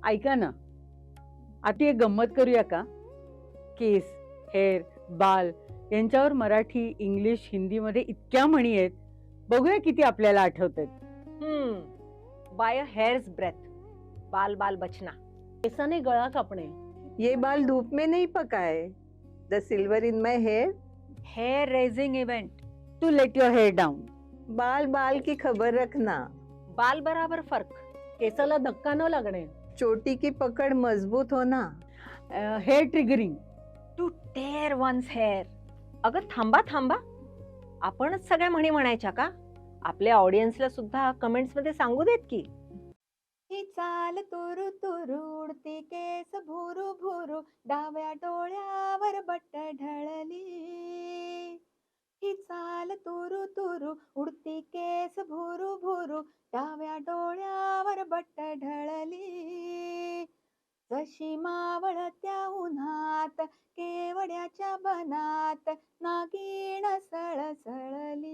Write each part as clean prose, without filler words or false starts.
ऐका ना, आता एक गंमत करूया का? केस, हेअर, बाल यांच्यावर मराठी, इंग्लिश, हिंदीमध्ये इतक्या म्हणी आहेत. बघूया किती आपल्याला आठवतात. बाय अ हेयर्स ब्रेथ, बाल बाल बचना. केसाने गळा कापणे. ये बाल धूप में नहीं पकाए. The silver in my hair. Hair raising event. To let your hair down. बाल बाल की खबर रखना. बाल बराबर फर्क. केसाला धक्का न लागणे. चोटी की पकड़ मजबूत होना. Hair triggering. To tear one's hair. अगं थांबा थांबा, आपणच सगळ्या म्हणी म्हणायच्या का? आपल्या ऑडियन्सला सुद्धा कमेंट्स मध्ये सांगू देत की. ही चाल तुरु तुरु उडती केस भुरु भुरु, डाव्या डोळ्यावर बट्ट ढळली. ही चाल तुरु तुरु उडती केस भुरु भुरु, डाव्या डोळ्यावर बट्ट ढळली. जशी मावळत्या उन्हात केवड्याच्या बनात, नागिण सळसळली.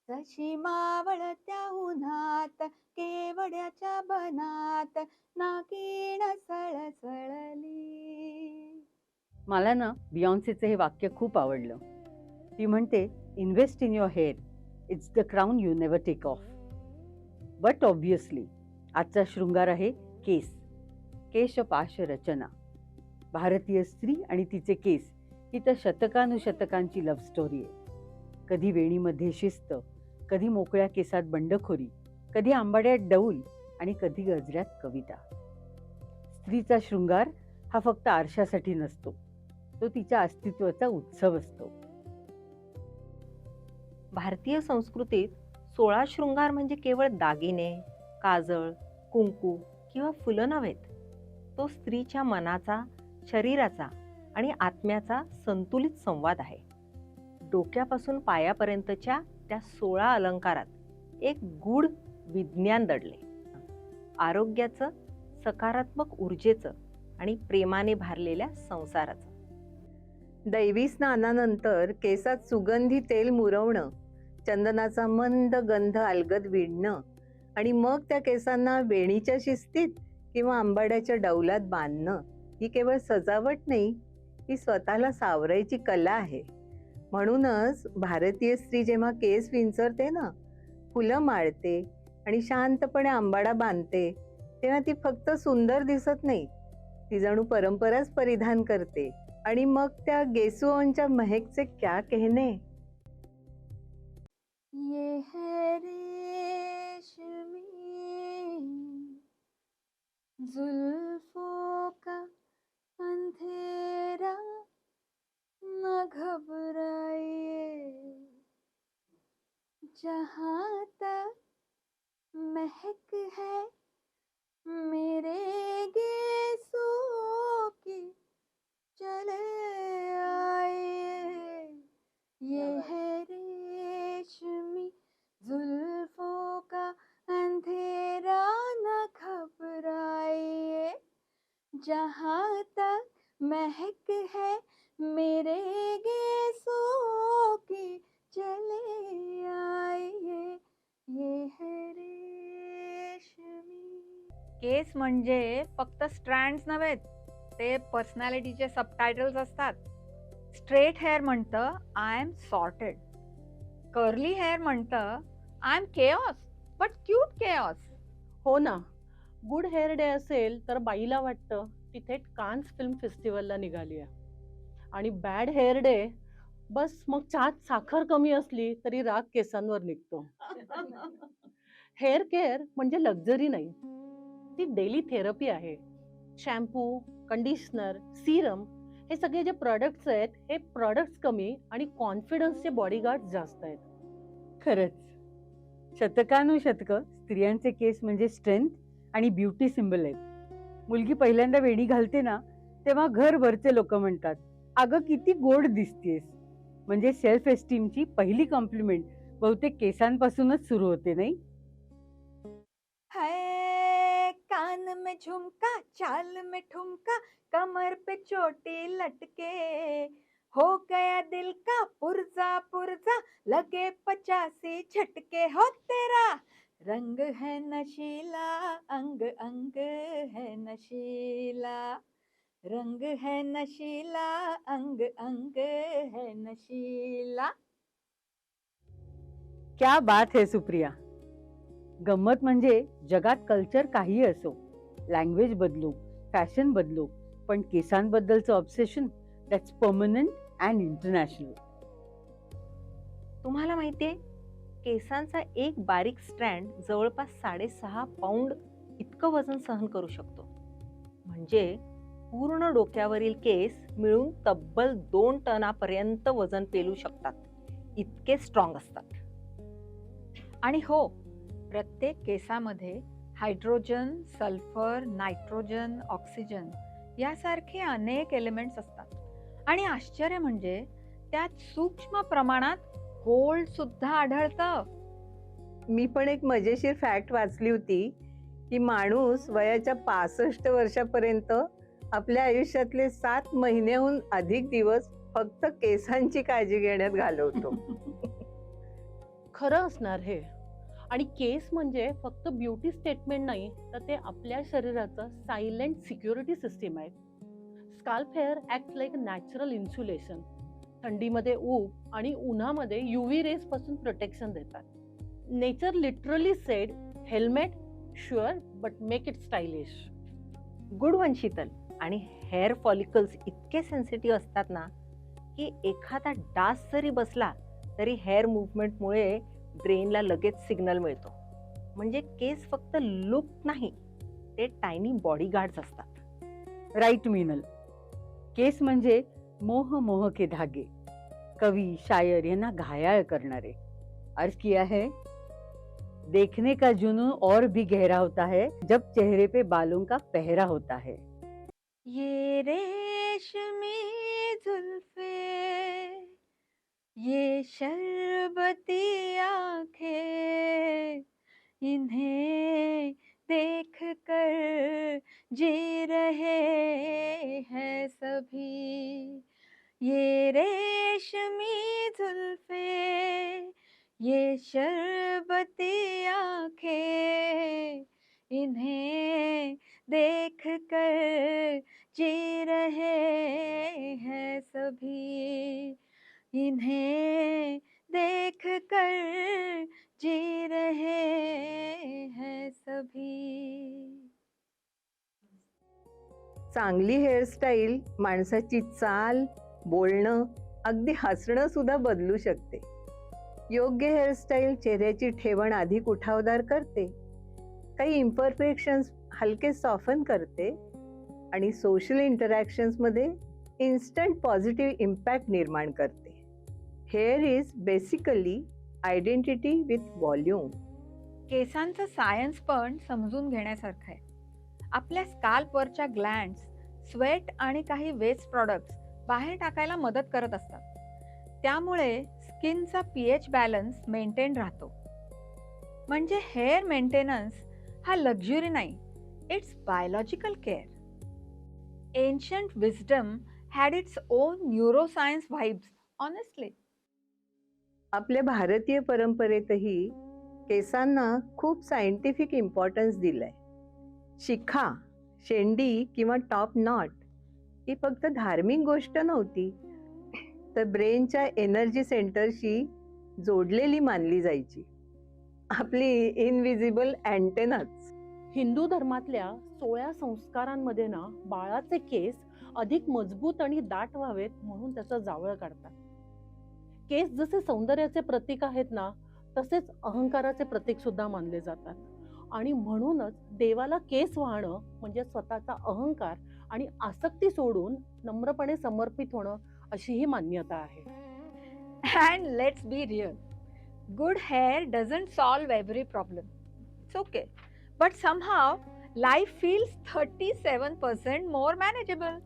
जशी मावळत्या उन्हात केवड्याच्या बनात, नागिण सळसळली. मला ना बियॉन्सेचं हे वाक्य खूप आवडलं. ती म्हणते, invest in your hair, it's the crown you never take off. But obviously आजचा शृंगार आहे केस. केशपाश रचना. भारतीय स्त्री आणि तिचे केस ही तर शतकानुशतकांची लव्ह स्टोरी आहे. कधी वेणीमध्ये शिस्त, कधी मोकळ्या केसात बंडखोरी, कधी आंबाड्यात डौल आणि कधी गजऱ्यात कविता. स्त्रीचा शृंगार हा फक्त आरशासाठी नसतो, तो तिच्या अस्तित्वाचा उत्सव असतो. भारतीय संस्कृतीत 16 शृंगार म्हणजे केवळ दागिने, काजळ, कुंकू किंवा फुलं नव्हेत. तो स्त्रीच्या मनाचा, शरीराचा आणि आत्म्याचा संतुलित संवाद आहे. डोक्यापासून पायापर्यंतच्या त्या 16 अलंकारात एक गूढ विज्ञान दडले. आरोग्याचं, सकारात्मक ऊर्जेचं आणि प्रेमाने भारलेल्या संसाराचं. दैवी स्नानानंतर केसात सुगंधी तेल मुरवणं, चंदनाचा मंद गंध अलगद विणणं आणि मग त्या केसांना वेणीच्या शिस्तीत किंवा आंबाड्याच्या डौलात बांधणं ही केवळ सजावट नाही, ही स्वतःला सावरायची कला आहे. म्हणूनच भारतीय स्त्री जेव्हा केस विंचरते ना, फुलं माळते आणि शांतपणे आंबाडा बांधते, तेव्हा ती फक्त सुंदर दिसत नाही, ती जणू परंपराच परिधान करते. आणि मग त्या गेसुओंच्या महकचे क्या कहने. ये है रेशमी जुल्फों का अंधेरा, न घबराइए, जहाँ तक महक है मेरे गेसों की, चले आइए. ये है रेशमी जुल्फों का अंधेरा, न घबराइए, जहाँ तक महक है मेरे गेसों की, चले आइए. ये है रेशमी. केस म्हणजे फक्त स्ट्रँड्स नव्हेत, ते पर्सनॅलिटीचे सबटायटल्स असतात. स्ट्रेट हेअर म्हणतं I am sorted. Curly hair म्हणतं I am chaos but cute chaos. हो ना, गुड हेअर डे असेल तर बाईला वाटतं ती थेट कान्स फिल्म फेस्टिवलला निघाली आहे. आणि बॅड हेअर डे, बस मग चहात साखर कमी असली तरी राग केसांवर निघतो. हेअर केअर म्हणजे लक्झरी नाही, ती डेली थेरपी आहे. शॅम्पू, कंडिशनर, सिरम हे सगळे जे प्रॉडक्ट्स आहेत, हे प्रॉडक्ट्स कमी आणि कॉन्फिडन्सचे बॉडीगार्ड जास्त आहेत. खरंच शतकानुशतकं स्त्रियांचे केस म्हणजे स्ट्रेंथ आणि ब्युटी सिम्बल आहेत. मुलगी पहिल्यांदा वेणी घालते ना, तेव्हा घरभरचे लोक म्हणतात, अगं किती गोड दिसतेस. म्हणजे सेल्फ एस्टीमची पहिली कॉम्प्लिमेंट बहुतेक केसांपासूनच सुरू होते, नाही? है कान में झुमका, चाल में ठुमका, कमर पे चोटी लटके, हो गया दिल का पुर्जा पुर्जा, लगे 85 झटके. हो तेरा रंग है नशीला, अंग अंग है नशीला, रंग है नशीला, अंग अंग है नशीला. क्या बात है सुप्रिया. गंमत म्हणजे जगात कल्चर काही असो, लँग्वेज बदलो, फॅशन बदलो, पण केसांबद्दलचं obsession that's permanent and international. तुम्हाला माहितीये केसांचा एक बारीक स्ट्रँड जवळपास 6.5 पाऊंड इतकं वजन सहन करू शकतो. म्हणजे पूर्ण डोक्यावरील केस मिळून तब्बल 2 टनापर्यंत वजन पेलू शकतात. इतके स्ट्रॉंग असतात. आणि हो, प्रत्येक केसामध्ये हायड्रोजन, सल्फर, नायट्रोजन, ऑक्सिजन यासारखे अनेक एलिमेंट्स असतात. आणि आश्चर्य म्हणजे त्यात सूक्ष्म प्रमाणात गोल्ड सुद्धा आढळतं. मी पण एक मजेशीर फॅक्ट वाचली होती की माणूस वयाच्या 65 वर्षापर्यंत आपल्या आयुष्यातले 7 महिन्याहून अधिक दिवस फक्त केसांची काळजी घेण्यात घालवतो. खरं असणार हे. आणि केस म्हणजे फक्त ब्युटी स्टेटमेंट नाही, तर ते आपल्या शरीराचं सायलेंट सिक्युरिटी सिस्टीम आहे. Scalp hair act like natural insulation. थंडीमध्ये ऊब आणि उन्हामध्ये UV रेज पासून प्रोटेक्शन देतात. Nature literally sed, helmet sure but make it stylish. Good one Sheetal. आणि हेअर फॉलिकल्स इतके सेन्सिटिव्ह असतात ना की एखादा डास जरी बसला तरी हेअर मुवमेंटमुळे ब्रेनला लगेच सिग्नल मिळतो. म्हणजे केस फक्त लुक नाही, ते टायनी बॉडीगार्ड्स असतात. राईट मीनल. केस म्हणजे मोह मोह के धागे. कवी शायर यांना घायाळ करणारे. अर्ज किया है, देखने का जुनून और भी गहरा होता है जब चेहरे पे बालों का पहरा होता है. ये रेशमी जुल्फे, ये शरबती आंखें, इन्हें देख कर जी रहे हैं सभी. ये रेशमी जुल्फे, ये शरबती आंखें, इन्हें देख कर जी रहे हैं सभी. इन्हें देख कर जी रहे हैं सभी. चांगली हेअरस्टाईल माणसाची चाल, बोलणं, अगदी हसणं सुद्धा बदलू शकते. योग्य हेअरस्टाईल चेहऱ्याची ठेवण अधिक उठावदार करते, काही इम्परफेक्शन्स हलके सॉफन करते आणि सोशल इंटरॅक्शन्समध्ये इन्स्टंट पॉझिटिव्ह इम्पॅक्ट निर्माण करते. Hair is basically identity with volume. केसांचं सायन्स पण समजून घेण्यासारखं आहे. आपल्या स्काल्पवरच्या ग्लँड्स स्वेट आणि काही वेस्ट प्रॉडक्ट्स बाहेर टाकायला मदत करत असतात. त्यामुळे स्किनचा pH बॅलन्स मेंटेन राहतो. म्हणजे हेअर मेंटेनन्स हा लक्झुरी नाही, it's biological care. Ancient wisdom had its own neuroscience vibes, honestly. आपल्या भारतीय परंपरेतही केसांना खूप सायंटिफिक इम्पॉर्टन्स दिलाय. शिखा, शेंडी किंवा टॉप नॉट ही फक्त धार्मिक गोष्ट नव्हती, तर ब्रेनच्या एनर्जी सेंटरशी जोडलेली मानली जायची. आपली इनविजिबल अँटेनाच. हिंदू धर्मातल्या 16 संस्कारांमध्ये ना बाळाचे केस अधिक मजबूत आणि दाट व्हावेत म्हणून त्याचं जावळ काढतात. केस जसे सौंदर्याचे प्रतीक आहेत ना, तसेच अहंकाराचे प्रतीक सुद्धा मानले जातात. आणि म्हणूनच देवाला केस वाहणं म्हणजे स्वतःचा अहंकार आणि आसक्ती सोडून नम्रपणे समर्पित होणं अशी ही मान्यता आहे. And let's be real, good hair doesn't solve every problem. It's okay. But somehow life feels 37% more manageable.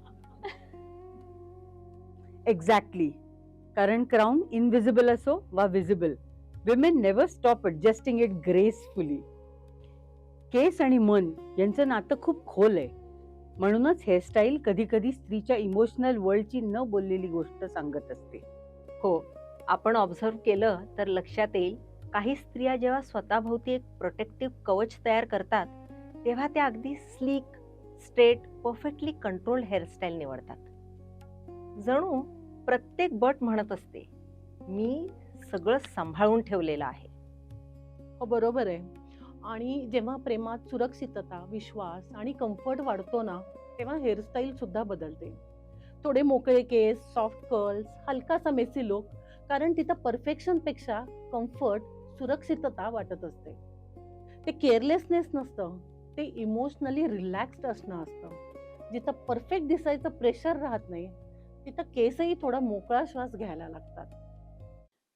Exactly. कारण क्राऊन इनविजिबल असो वा visible, women never stop adjusting it gracefully. केस आणि मन यांचं नातं खूप खोल आहे. म्हणूनच हेअरस्टाईल कधी कधी स्त्रीच्या इमोशनल वर्ल्डची न बोललेली गोष्ट सांगत असते. हो, आपण ऑब्झर्व केलं तर लक्षात येईल काही स्त्रिया जेव्हा स्वतःभोवती एक प्रोटेक्टिव्ह कवच तयार करतात तेव्हा त्या अगदी sleek, straight, perfectly controlled hairstyle निवडतात. जणू प्रत्येक बट म्हणत असते, मी सगळं सांभाळून ठेवलेलं आहे. हो, बरोबर आहे. आणि जेव्हा प्रेमात सुरक्षितता, विश्वास आणि कम्फर्ट वाढतो ना, तेव्हा हेअरस्टाईल सुद्धा बदलते. थोडे मोकळे केस, सॉफ्ट कर्ल्स, हलकासा मेसी लुक, कारण तिथं परफेक्शन पेक्षा कम्फर्ट, सुरक्षितता वाटत असते. ते केअरलेसनेस नसतं, ते इमोशनली रिलॅक्स्ड असणं असतं. जिथं परफेक्ट दिसायचं प्रेशर राहत नाही, तिथं केसही थोडा मोकळा श्वास घ्यायला लागतात.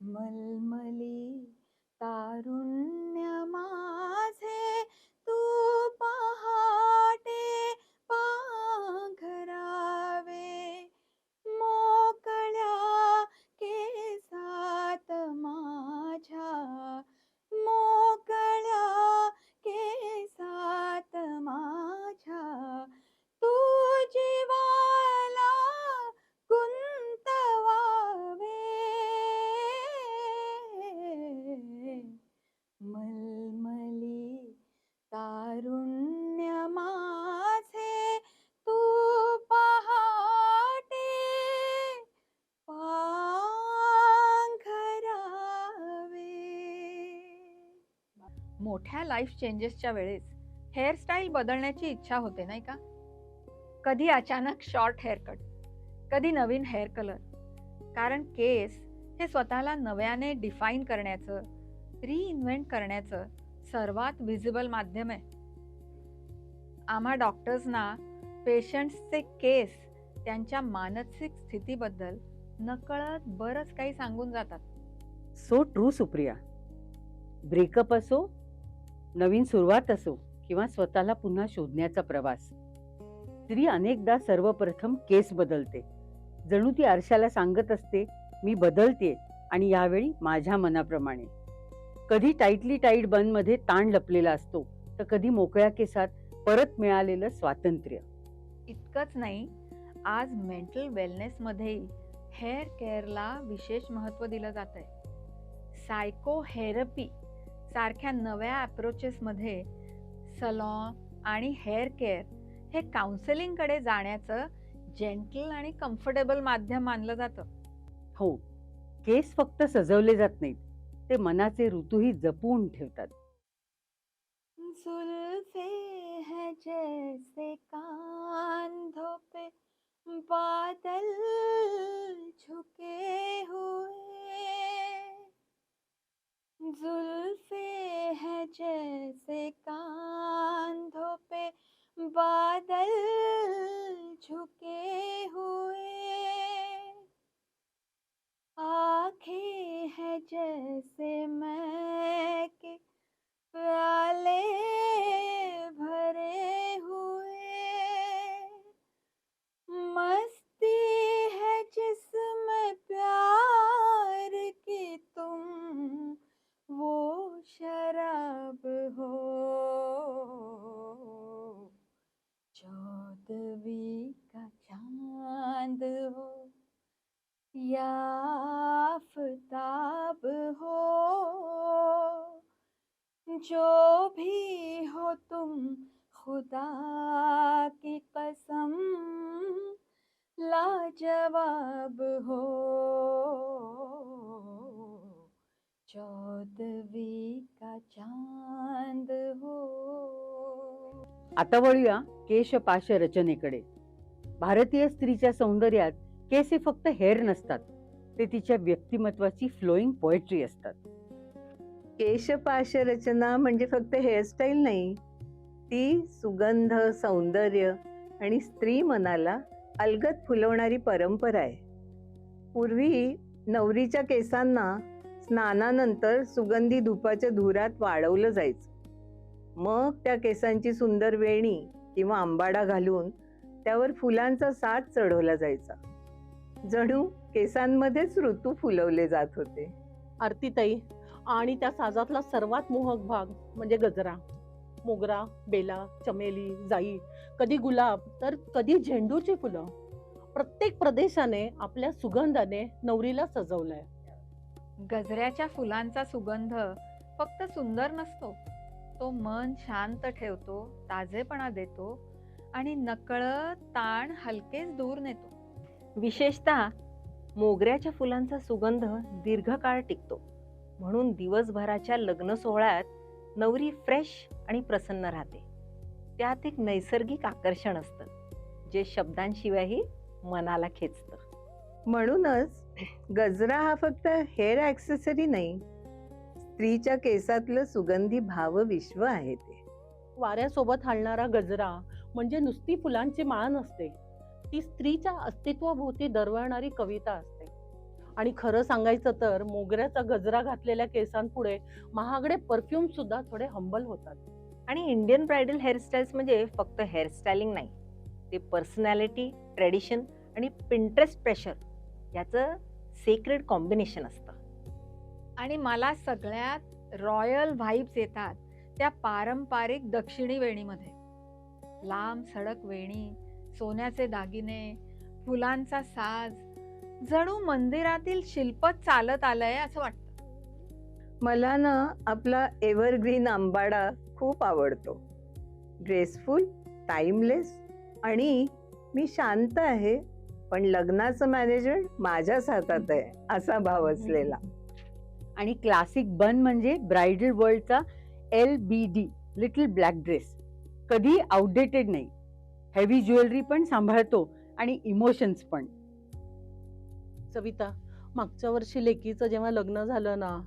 मलमली तारुण्य माझे तू पहाटे पांघरावे, मोकळ्या केसात माझ्या, मोकळ्या केसात माझ्या, तू जीवाला गुंतवावे. मलमली तारुण्य माझे तू पहाटे पांघरावे. मोठ्या लाईफ चेंजेसच्या वेळेस हेअरस्टाईल बदलण्याची इच्छा होते नाही का? कधी अचानक शॉर्ट हेअरकट, कधी नवीन हेअर कलर. कारण केस हे स्वतःला नव्याने डिफाईन करण्याचं, रिइन्व्हेंट करण्याचं सर्वात विजिबल माध्यम आहे. आम्हा डॉक्टर्सना पेशंट्सचे केस त्यांच्या मानसिक स्थितीबद्दल नकळत बरंच काही सांगून जातात. So true Supriya. ब्रेकअप असो, नवीन सुरुवात असो किंवा स्वतःला पुन्हा शोधण्याचा प्रवास, स्त्री अनेकदा सर्वप्रथम केस बदलते. जणू ती आरशाला सांगत असते, मी बदलते आणि यावेळी माझ्या मनाप्रमाणे. कधी टाईटली टाईट बनमध्ये ताण लपलेला असतो, तर कधी मोकळ्या केसात परत मिळालेलं स्वातंत्र्य. इतकंच नाही, आज मेंटल वेलनेसमध्येही हेअर केअरला विशेष महत्त्व दिलं जात आहे. सायको हेरपी सारख्या नव्या अप्रोचेसमध्ये सलॉन आणि हेअर केअर हे काउन्सिलिंगकडे जाण्याचं जेंटल आणि कम्फर्टेबल माध्यम मानलं जातं. हो, केस फक्त सजवले जात नाहीत, ते मनाचे ऋतूही जपून ठेवतात. जुल्फे है जैसे कांधों पे बादल झुके हुए, जुल्फे है जैसे कांधों पे बादल झुके हुए, आँखें है जैसे मैं के प्याले भरे हुए, मस्ती है जिसमें प्यार की तुम वो शराब हो, चौदहवीं का चांद हो या आफताब हो, जो भी हो तुम खुदा की कसम लाजवाब हो, चौदहवीं का चांद हो. आता वळूया केशपाश रचनेकडे. भारतीय स्त्रीच्या सौंदर्यात केस हे फक्त हेअर नसतात, ते तिच्या व्यक्तिमत्वाची फ्लोईंग पोएट्री असतात. केशपाश रचना म्हणजे फक्त हेअरस्टाईल नाही, ती सुगंध, सौंदर्य आणि स्त्री मनाला अलगद फुलवणारी परंपरा आहे. पूर्वी नवरीच्या केसांना स्नानानंतर सुगंधी धुपाच्या धुरात वाळवलं जायचं. मग त्या केसांची सुंदर वेणी किंवा आंबाडा घालून त्यावर फुलांचा साज चढवला जायचा. जणू केसांमध्येच ऋतू फुलवले जात होते. आरतीताई, आणि त्या साजातला सर्वात मोहक भाग म्हणजे गजरा. मोगरा, बेला, चमेली, जाई, कधी गुलाब तर कधी झेंडूची फुलं. प्रत्येक प्रदेशाने आपल्या सुगंधाने नवरीला सजवलंय. गजऱ्याच्या फुलांचा सुगंध फक्त सुंदर नसतो, तो मन शांत ठेवतो, ताजेपणा देतो आणि नकळत ताण हलकेच दूर नेतो. विशेषतः मोगऱ्याच्या फुलांचा सुगंध दीर्घकाळ टिकतो, म्हणून दिवसभराच्या लग्न सोहळ्यात नवरी फ्रेश आणि प्रसन्न राहते. त्यात एक नैसर्गिक आकर्षण असतं, जे शब्दांशिवायही मनाला खेचतं. म्हणूनच गजरा हा फक्त हेअर ॲक्सेसरी नाही, स्त्रीच्या केसातलं सुगंधी भावविश्व आहे ते. वाऱ्यासोबत हलणारा गजरा म्हणजे नुसती फुलांची माळ नसते, ती स्त्रीच्या अस्तित्वाभोवती दरवळणारी कविता असते. आणि खरं सांगायचं तर मोगऱ्याचा गजरा घातलेल्या केसांपुढे महागडे परफ्यूम सुद्धा थोडे हंबल होतात. आणि इंडियन ब्रायडल हेअरस्टाईल्स म्हणजे फक्त हेअरस्टाईलिंग नाही, ते पर्सनॅलिटी, ट्रेडिशन आणि पिंटरेस्ट प्रेशर याचं सेक्रेड कॉम्बिनेशन असतं. आणि मला सगळ्यात रॉयल व्हाईब्स येतात त्या पारंपरिक दक्षिणी वेणीमध्ये. लांब सडक वेणी, सोन्याचे दागिने, फुलांचा साज, जणू मंदिरातील शिल्पच चालत आलंय असं वाटतं. मला ना आपला एव्हरग्रीन आंबाडा खूप आवडतो. ग्रेसफुल, टाइमलेस आणि मी शांत आहे पण लग्नाचं मॅनेजमेंट माझ्याच हातात आहे असा भाव असलेला. आणि क्लासिक बन म्हणजे ब्रायडल वर्ल्डचा LBD लिटिल ब्लॅक ड्रेस. कधी आउटडेटेड नाही, हेवी ज्वेलरी पण सांभाळतो आणि इमोशन्स पण. सविता, मागच्या वर्षी लेकीचं जेव्हा लग्न झालं ना,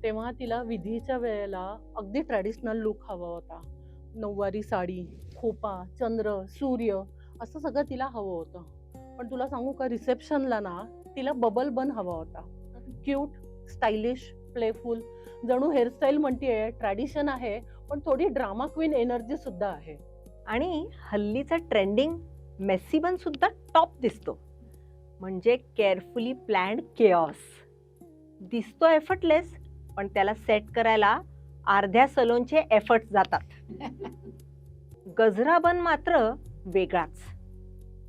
तेव्हा तिला विधीच्या वेळेला अगदी ट्रॅडिशनल लुक हवा होता. नऊवारी साडी, खोपा, चंद्र, सूर्य असं सगळं तिला हवं होतं. पण तुला सांगू का, रिसेप्शनला ना तिला बबल बन हवा होता. क्यूट, स्टायलिश, प्लेफुल, जणू हेअरस्टाईल म्हणतीये ट्रॅडिशन आहे पण थोडी ड्रामा क्वीन एनर्जी सुद्धा आहे. आणि हल्लीचा ट्रेंडिंग मेसी बन सुद्धा टॉप दिसतो, म्हणजे केअरफुली प्लॅन्ड केऑस. दिसतो एफर्टलेस, पण त्याला सेट करायला अर्ध्या सलोनचे एफर्ट जातात. गजरा बन मात्र वेगळाच.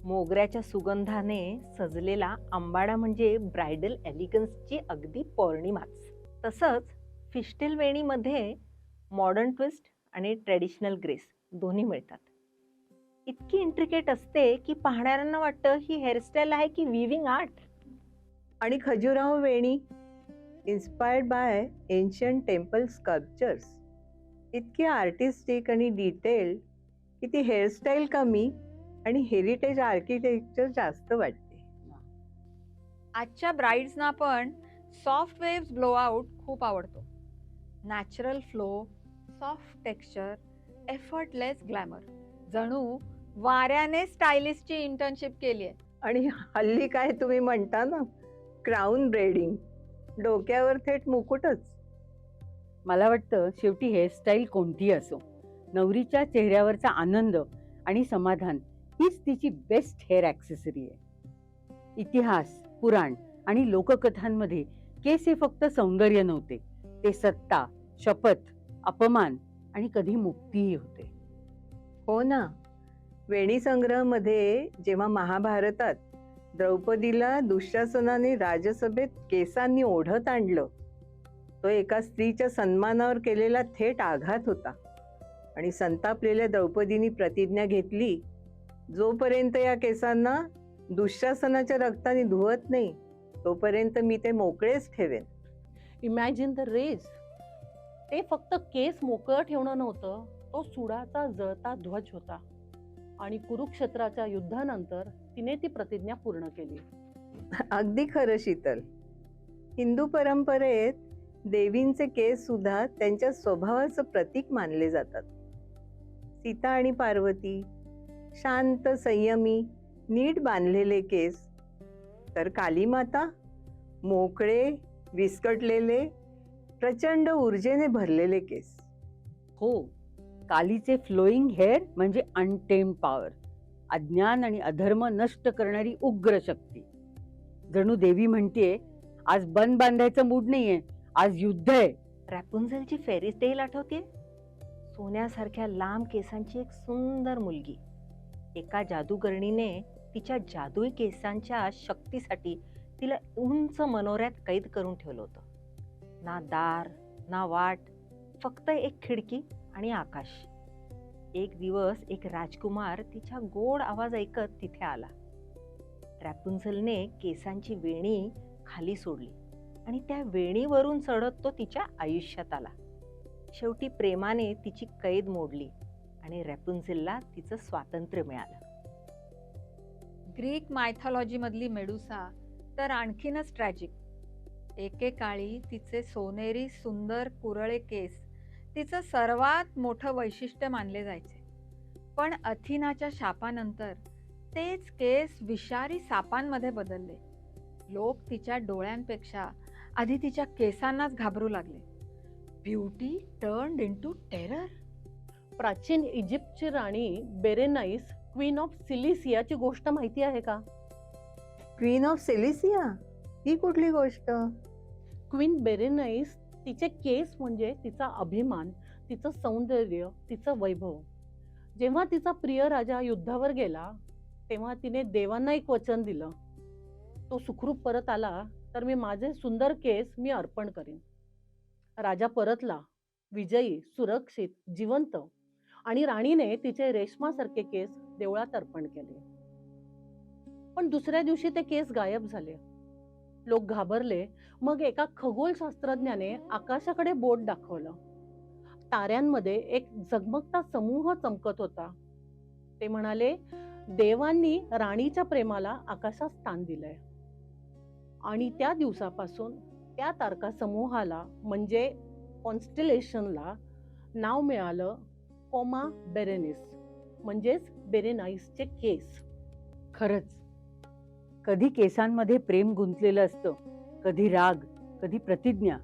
मोगऱ्याच्या सुगंधाने सजलेला आंबाडा म्हणजे ब्रायडल एलिगन्सची अगदी पौर्णिमाच. तसंच फिश्टेल वेणीमध्ये मॉडर्न ट्विस्ट आणि ट्रेडिशनल ग्रेस दोन्ही मिळतात. इतकी इंट्रिकेट असते की पाहणाऱ्यांना वाटतं ही हेअरस्टाईल आहे की विविंग आर्ट. आणि खजुराहो वेणी inspired bye ancient temple sculptures, इतकी आर्टिस्टिक आणि डिटेल की ती हेअरस्टाईल कमी आणि हेरिटेज आर्किटेक्चर जास्त वाटते. आजच्या ब्राईड्सना पण सॉफ्ट वेव्स ब्लोआउट खूप आवडतो. Natural flow, soft texture, effortless glamour, जणू वाऱ्याने स्टायलिस्टची इंटर्नशिप केली आहे. आणि हल्ली काय तुम्ही म्हणता ना, क्राऊन ब्रेडिंग, डोक्यावर थेट मुकुटच. मला वाटतं शेवटी हेअरस्टाईल कोणतीही असो, नवरीच्या चेहऱ्यावरचा आनंद आणि समाधान हीच तिची बेस्ट हेअर ॲक्सेसरी आहे. इतिहास, पुराण आणि लोककथांमध्ये केस हे फक्त सौंदर्य नव्हते, ते सत्ता, शपथ, अपमान आणि कधी मुक्तीही होते. हो ना, वेणी संग्रहमध्ये जेव्हा महाभारतात द्रौपदीला दुःशासनाने राजसभेत केसांनी ओढत आणलं, तो एका स्त्रीच्या सन्मानावर केलेला थेट आघात होता. आणि संतापलेल्या द्रौपदीने प्रतिज्ञा घेतली, जोपर्यंत या केसांना दुःशासनाच्या रक्ताने धुवत नाही तोपर्यंत मी ते मोकळेच ठेवेन. Imagine the rage. ते फक्त केस मोकळं ठेवणं नव्हतं, तो सुडाचा जळता ध्वज होता. आणि कुरुक्षेत्राच्या युद्धानंतर तिने ती प्रतिज्ञा पूर्ण केली. अगदी खरं शीतल. हिंदू परंपरेत देवींचे केस सुद्धा त्यांच्या स्वभावाचं प्रतीक मानले जातात. सीता आणि पार्वती, शांत, संयमी, नीट बांधलेले केस, तर कालीमाता मोकळे, विस्कटलेले, प्रचंड ऊर्जेने भरलेले केस. हो, कालीचे फ्लोईंग हेअर म्हणजे अनटेम्ड पॉवर, अज्ञान आणि अधर्म नष्ट करणारी उग्र शक्ती. जणू देवी म्हणतेय, आज बन बांधायचं मूड नाहीये, आज युद्ध आहे. रॅपुंझेलची फेरी टेल आठवते? सोन्यासारख्या लांब केसांची एक सुंदर मुलगी. एका जादूगरणीने तिच्या जादुई केसांच्या शक्तीसाठी तिला उंच मनोऱ्यात कैद करून ठेवलं होतं. ना दार, ना वाट, फक्त एक खिडकी आणि आकाश. एक दिवस एक राजकुमार तिच्या गोड आवाज ऐकत तिथे आला. रॅपुन्झलने केसांची वेणी खाली सोडली आणि त्या वेणीवरून चढत तो तिच्या आयुष्यात आला. शेवटी प्रेमाने तिची कैद मोडली आणि रॅपुन्झलला तिचं स्वातंत्र्य मिळालं. ग्रीक मायथॉलॉजी मधली मेडुसा तर आणखीनच ट्रॅजिक. एकेकाळी तिचे सोनेरी सुंदर कुरळे केस तिचं सर्वात मोठं वैशिष्ट्य मानले जायचे. पण अथिनाच्या शापानंतर तेच केस विषारी सापांमध्ये बदलले. लोक तिच्या डोळ्यांपेक्षा आधी तिच्या केसांनाच घाबरू लागले. Beauty turned into terror. प्राचीन इजिप्तची राणी बेरेनाईस क्वीन ऑफ सिलिसियाची गोष्ट माहिती आहे का? क्वीन ऑफ सिलिसिया ही कुठली गोष्ट? क्वीन बेरेनाईस, तिचे केस म्हणजे तिचा अभिमान, तिचं सौंदर्य, तिचं वैभव. जेव्हा तिचा प्रिय राजा युद्धावर गेला तेव्हा तिने देवांना एक वचन दिलं, तो सुखरूप परत आला तर मी माझे सुंदर केस मी अर्पण करीन. राजा परतला, विजयी, सुरक्षित, जिवंत, आणि राणीने तिचे रेशमासारखे केस देवळात अर्पण केले. पण दुसऱ्या दिवशी ते केस गायब झाले. लोक घाबरले. मग एका खगोलशास्त्रज्ञाने आकाशाकडे बोट दाखवलं. ताऱ्यांमध्ये एक झगमगता समूह चमकत होता. ते म्हणाले, देवांनी राणीच्या प्रेमाला आकाशात स्थान दिलंय. आणि त्या दिवसापासून त्या तारका समूहाला म्हणजे कॉन्स्टेलेशनला नाव मिळालं कोमा बेरेनिस, म्हणजेच बेरेनाईसचे केस. खरंच, कधी केसांमध्ये प्रेम गुंतलेलं असतं, कधी राग, कधी प्रतिज्ञा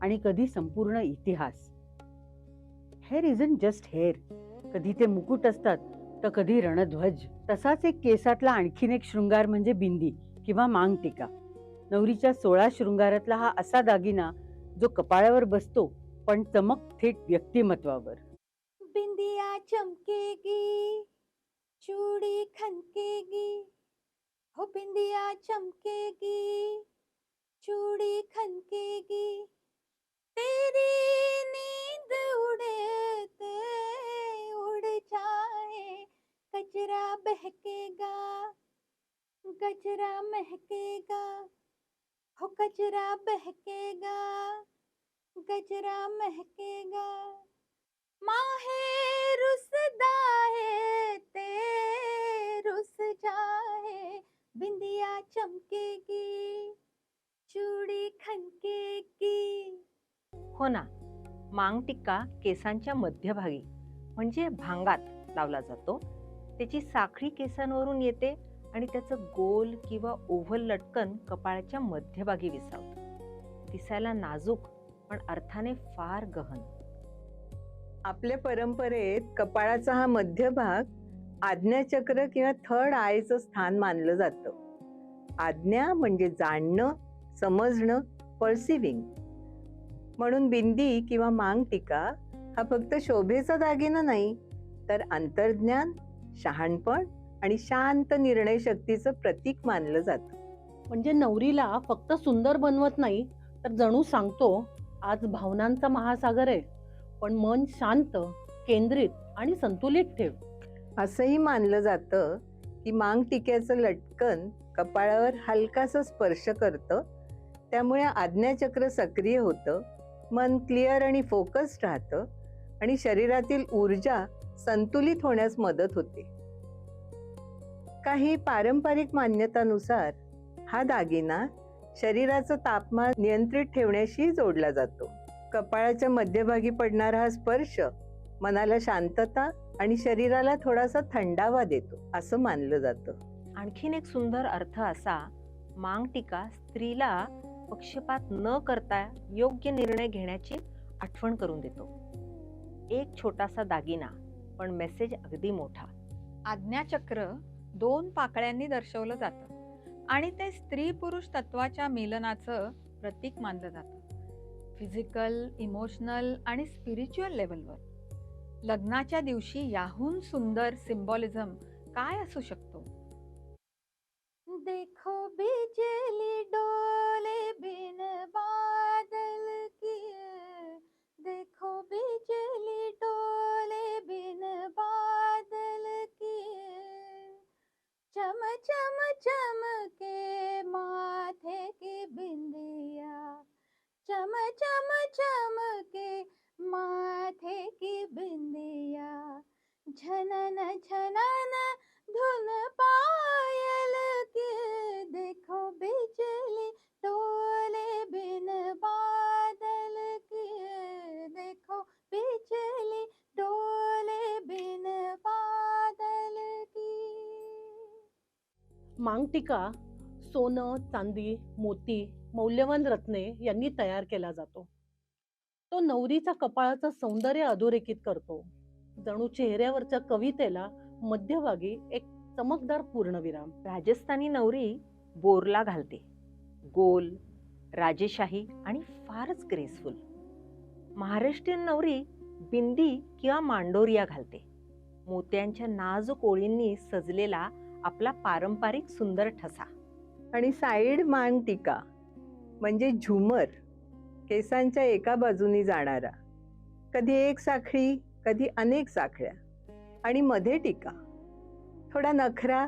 आणि कधी संपूर्ण इतिहास. Hair isn't just hair. कधी ते मुकुट असतात तर कधी रणध्वज. तसाच एक केसातला आणखीन एक शृंगार म्हणजे बिंदी किंवा मांगटिका. नवरीच्या 16 शृंगारातला हा असा दागिना जो कपाळावर बसतो पण चमक थेट व्यक्तिमत्वावर. बिंदिया चमकेगी, चूड़ी खनकेगी, हो बिंदिया चमकेगी, चूड़ी खनकेगी, तेरी नींद उड़ते उड़ जाए, गजरा बहकेगा, गजरा महकेगा, हो गजरा बहकेगा, गजरा महकेगा, माहे रुसदा है ते रुस जाए, बिंदिया चमकेगी, चूड़ी खनकेगी. हो ना, मांगटिका केसांच्या मध्यभागी म्हणजे भांगात लावला जातो. त्याची साखळी केसांवरून येते आणि त्याचं गोल किंवा ओव्हल लटकन कपाळाच्या मध्यभागी विसावतं. दिसायला नाजूक पण अर्थाने फार गहन. आपल्या परंपरेत कपाळाचा हा मध्यभाग आज्ञाचक्र किंवा थर्ड आयचं स्थान मानलं जातं. आज्ञा म्हणजे जाणणं, समजणं, पर्सिव्हिंग. म्हणून बिंदी किंवा मांगटिका हा फक्त शोभेचा दागिना नाही, तर अंतर्ज्ञान, शहाणपण आणि शांत निर्णय शक्तीचं प्रतीक मानलं जातं. म्हणजे नवरीला फक्त सुंदर बनवत नाही, तर जणू सांगतो, आज भावनांचा महासागर आहे, पण मन शांत, केंद्रित आणि संतुलित ठेव. असंही मानलं जातं की मांगटिक्याचं लटकन कपाळावर हलकासा स्पर्श करतं, त्यामुळे आज्ञाचक्र सक्रिय होतं, मन क्लिअर आणि फोकस्ड राहतं आणि शरीरातील ऊर्जा संतुलित होण्यास मदत होते. काही पारंपरिक मान्यतानुसार हा दागिना शरीराचं तापमान नियंत्रित ठेवण्याशी जोडला जातो. कपाळाच्या मध्यभागी पडणारा हा स्पर्श मनाला शांतता आणि शरीराला थोडासा थंडावा देतो असं मानलं जातं. आणखीन एक सुंदर अर्थ असा, मांगटिका स्त्रीला पक्षपात न करता योग्य निर्णय घेण्याची आठवण करून देतो. एक छोटासा दागिना पण मेसेज अगदी मोठा. आज्ञाचक्र 2 पाकळ्यांनी दर्शवलं जातं आणि ते स्त्री पुरुष तत्वाच्या मिलनाचं प्रतीक मानलं जातं. फिजिकल, इमोशनल आणि स्पिरिच्युअल लेवलवर. लग्नाच्या दिवशी याहून सुंदर सिम्बॉलिझम काय असू शकतो? देखो बिजली डोले बिन बादल किए, देखो बिजली डोले बिन बादल किए, चम चम चमके माथे की बिंदिया, चम चम चमके माथे की बिंदिया, झनन झनन धुन पायल की, देखो बिजली डोले बिन बादल की, देखो बिजली डोले बिन बादल की. मांगटिका सोनं, चांदी, मोती, मौल्यवान रत्ने यांनी तयार केला जातो. तो नवरीच्या कपाळाचं सौंदर्य अधोरेखित करतो. जणू चेहऱ्यावरच्या कवितेला मध्यभागी एक चमकदार पूर्णविराम. राजस्थानी नवरी बोरला घालते, गोल, राजेशाही आणि फारच ग्रेसफुल. महाराष्ट्रीयन नवरी बिंदी किंवा मांडोरिया घालते, मोत्यांच्या नाजूक ओळींनी सजलेला आपला पारंपरिक सुंदर ठसा. आणि साईड मांग टिका म्हणजे झुमर, केसांच्या एका बाजूनी जाणारा, कधी एक साखळी कधी अनेक साखळ्या, आणि मध्ये टिका, थोडा नखरा,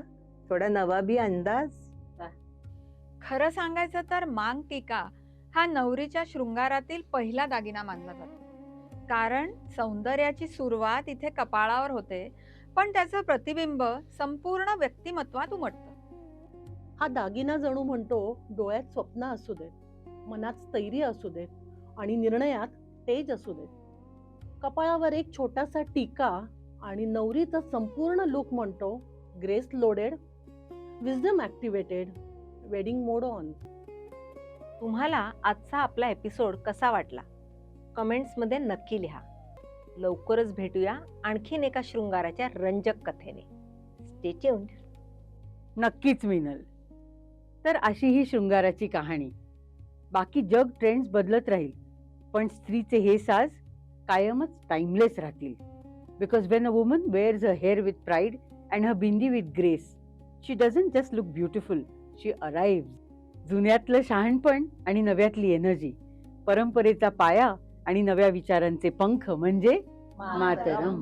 थोडा नवाबी अंदाज. खरं सांगायचं तर मांग टिका हा नवरीच्या शृंगारातील पहिला दागिना मानला जातो. कारण सौंदर्याची सुरुवात इथे कपाळावर होते, पण त्याचं प्रतिबिंब संपूर्ण व्यक्तिमत्वात उमटतं. हा दागिना जणू म्हणतो, डोळ्यात स्वप्न असू देत, मनात स्थैर्य असू देत आणि निर्णयात तेज असू देत. कपाळावर एक छोटासा टिका आणि नवरीचा संपूर्ण लुक म्हणतो, grace loaded, wisdom activated, wedding mode on. तुम्हाला आजचा आपला एपिसोड कसा वाटला कमेंट्समध्ये नक्की लिहा. लवकरच भेटूया आणखीन एका शृंगाराच्या रंजक कथेने. Stay tuned. नक्कीच मिनल. तर अशी ही शृंगाराची कहाणी. बाकी जग ट्रेंड्स बदलत राहील, पण स्त्रीचे हे साज कायमच टाइमलेस राहतील. Because when a woman wears her hair with pride and her bindi with grace, she doesn't just look beautiful, she arrive. जुन्यातलं शहाणपण आणि नव्यातली एनर्जी, परंपरेचा पाया आणि नव्या विचारांचे पंख म्हणजे मातरम.